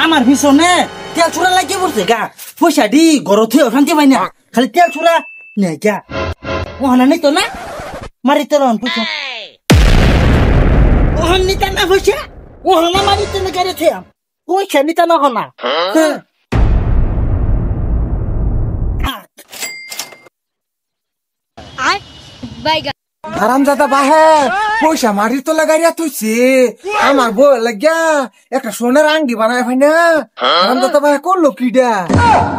আমার পিছনে তেল ছুড়া লাগিয়ে পড়ছে গা পয়সা দি ঘর থেকে শান্তি পাই না খালি তেল ছুড়া নেই গা ওহানা নিত না মারি তোর পয়সা ওহান নিতা না পয়সা ওহানা মারি তো না গাড়ি থেকে পয়সা নিতা না হনা হারামজাদা বাহে পয়সা মারি তো লাগাইয়া তুইছি আমার বউ লাগিয়া একটা সোনার আংটি বানায় ভাই না হারামজাদা বাহে করলো কিডা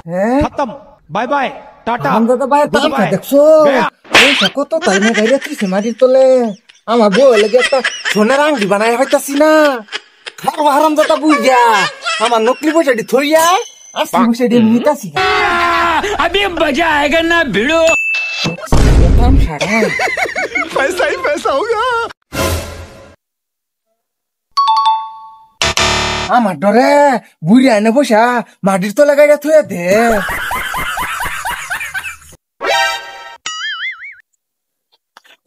হ্যাঁ खत्म बाय बाय टाटा হারামজাদা বাহে তাই দেখছো পয়সা কত তাই না গাইয়া তুইছি মারি তোলে আমার বউ লাগিয়া একটা সোনার আংটি বানায় হইতাছি না খারো হারামজাদা বুইয়া আমার নকলি পয়সাটি থইয়া আসল পয়সাটি নিতাছি अभी मजा आएगा ना भिड़ो काम सारा पैसा ही पैसा होगा আমার ডরে বুড়ি আইনে বসা মাটির তো লাগাইয়া থুয়ে দে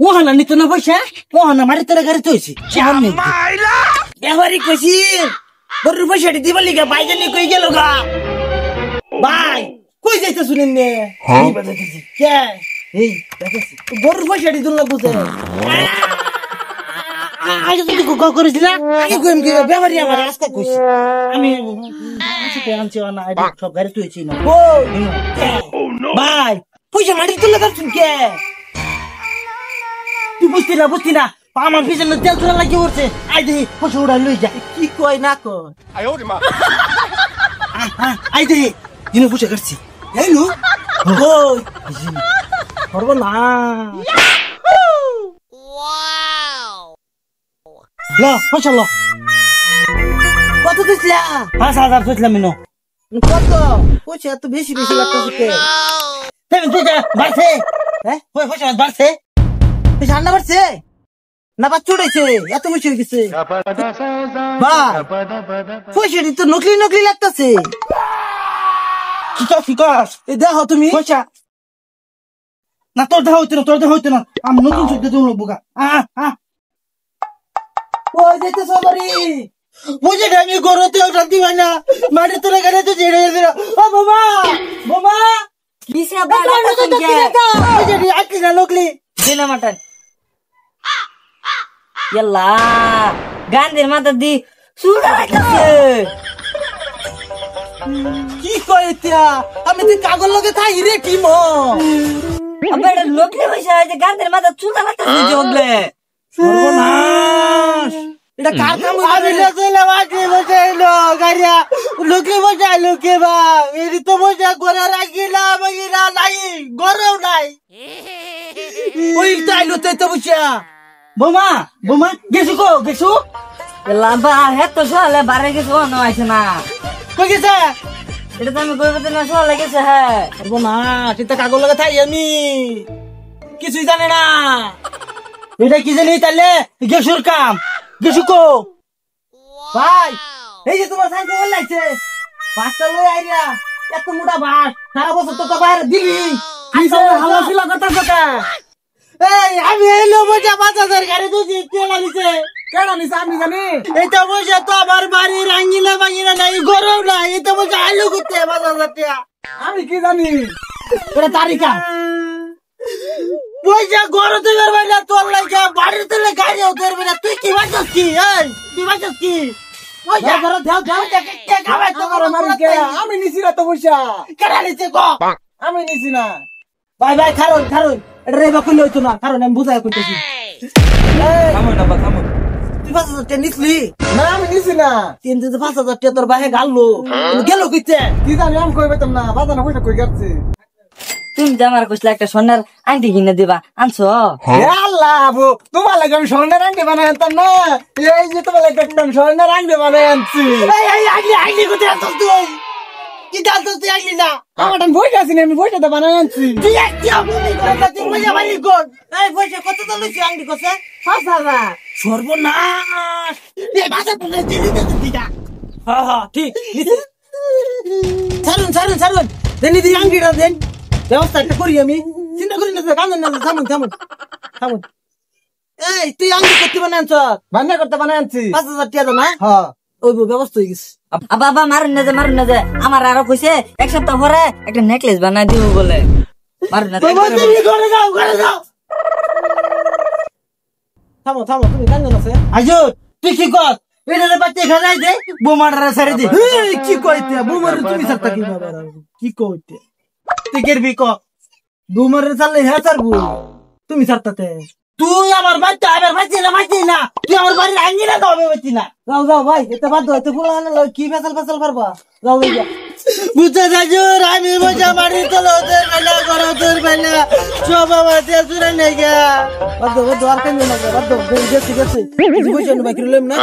ওহানা নিত না পয়সা ওহানা মারি তোর গাড়ি তৈছি এবারই কইছি তোর পয়সাটি দিবার লিগা বাইজানি কই গেল গা ভাই কই যাইতে শুনেন নে কে এই দেখেছি তোর পয়সাটি দুল না বুঝে আগে তুই কো করিস না আগে কইম কি ব্যাপারই আমার রাস্তা কইছি আমি আজকে আনছি না আইডি সব গাড়ি তৈছি না ভাই পয়সা মারি তোর লাগা শুন কে তুই বুঝতি না আমার পিছনে তেল চুরা লাগিয়ে উঠছে আই দেখি পয়সা উড়াই লই যা কি কয় না কয় আই দেখি দিনে পয়সা কাটছি এই লো ওই করবো না ল পয়সা ল কত দিছিলা 5,000 দিছিলাম মিনো কত পয়সা এত বেশি লাগতেছে কে তুই বাড়ছে হ্যাঁ পয়সা বাড়ছে পয়সা না বাড়ছে না বা চড়াইছে এত বেশি হয়ে গেছে পয়সা তো নকলি লাগতেছে কি কস এই দেখো তুমি পয়সা না তোর দেখা হইতো না আমি নতুন চোখে তুমি লোক ওই যেতে সবারি বুঝে আমি গরতে শান্তি হয় না মাটি তোরা গাড়ি তো ছেড়ে গেছে ও বোমা বিশা বালা আকি না নকলি দিনা মাটন ইয়াল্লা গান্ধীর মাথা দি সুরা লাগছে কি কয় এতিয়া আমি তুই কাগজ লগে থাই রে কি মো আবার লোকলি পয়সা যে গান্ধীর মাথা চুলা লাগছে জগলে সর্বনাশ এটা কার কাম আমি লগে বাকি বসাইলো গাড়িয়া লোকলি বসাইলো কে বা এরি তো বসা করে রাখিলা মগিরা নাই গরেও নাই ওই তাইলো তো বসা বোমা গেছু লাম্বা হেতো সলে বারে কিছু না আইছে না কই গেছে এটা তো আমি কইবতে না সলে গেছে হ্যাঁ বোমা চিন্তা কাগজ লগে থাই আমি কিছুই জানে না এটা কি জানি তাইলে গেছুর কাম গেছু কো ভাই এই যে তোমার সাইকেল বল লাগছে বাসটা লই আইরা এত মোটা বাস সারা বছর তো বাইরে দিলি আইসা হাওয়া ছিল কথা কথা এই আমি এলো মজা 5,000 গাড়ি দুজি কেলা নিছে আমি জানি এটা বসে তো আমার বাড়ি রাঙ্গিলা বাঙ্গিলা নাই গরম নাই এটা বসে আলু করতে 5,000 টাকা আমি কি জানি এটা তারিকা পয়সা গরম থেকে বেরবে তোর লাগা বাড়িতে গাড়ি উঠবে না তুই কি বাঁচছ কি পয়সা ধরো দাও কে খাবে তো করে মারি কে আমি নিছি না তো পয়সা কেডা নিছে গো আমি নিছি না ভাই খারুন এটা রেবা কইলে হইতো না কারণ আমি বুঝাই কইতেছি থামো তুই 5,000 টাকা নিছলি না আমি নিছি না 5,000 টাকা তোর বাহে গাললো গেল কইতে কি জানি আমি কই পেতাম না বাজানো কইটা কই গেছে তুমি যে আমার কইলা একটা সোনার আংটি কিনে দিবা আনছো আল্লাহ আবু তোমার লাগে আমি সোনার আংটি বানাই আনতাম না এই যে তোমার লাগে একটা সোনার আংটি বানাই আনছি এই আগলি কোথায় আনছ তুই কি জানতো তুই আগলি না আমার আমি বইটা আছি না আমি বইটা তো বানাই আনছি তুই কি আপনি কথা তুই মজা মারি কোন এই পয়সা কত তো লইছি আংটি কসে 5,000 সর্বনাশ এই বাসা তুই দিলি দিটা হ্যাঁ ঠিক ছাড়ুন দেনি দি আংটিটা দেন ব্যবস্থা একটা করি আমি চিন্তা করি না কান্দন না থামুন এই তুই আংটি করতে বানাই আনছ বান্না করতে বানাই আনছি 5,000 টাকা না হ্যাঁ ওই ব্যবস্থা হয়ে গেছে। আব্বা আব্বা মারুন না যে আমার আরো কইছে এক সপ্তাহ পরে একটা নেকলেস বানাই দিব বলে মারুন না বাবা, তুমি ঘরে যাও, ঘরে যাও। থামো থামো, তুমি কান্দো না আজো, তুই কি কর? এটা বাচ্চা এখানে আই দে, বোমাটা ছেড়ে দে। এই, কি কইতে বোমার তুমি ছাড়তা কি বাবা, কি কইতে তুই করবি ক? বোমার চাললে হ্যাঁ ছাড়বো, তুমি ছাড়তাতে। তুই আমার বাচ্চা আবার বাচ্চি না, তুই আমার বাড়ির আইনি না, তো আমি বাচ্চি না। যাও যাও ভাই, এতে বাদ দাও, এতে ফুল কি ফেসাল ফেসাল পারবা, যাও যাও। বুঝতে যাজুর, আমি মজা মারি তোর ওদের বেলা করো, তোর বেলা সব আমার দেশুরে নেই গা। বাদ দাও, আর কেন না, বাদ দাও, গেছে গেছে, কিছু পয়সা বাকি রইলাম না।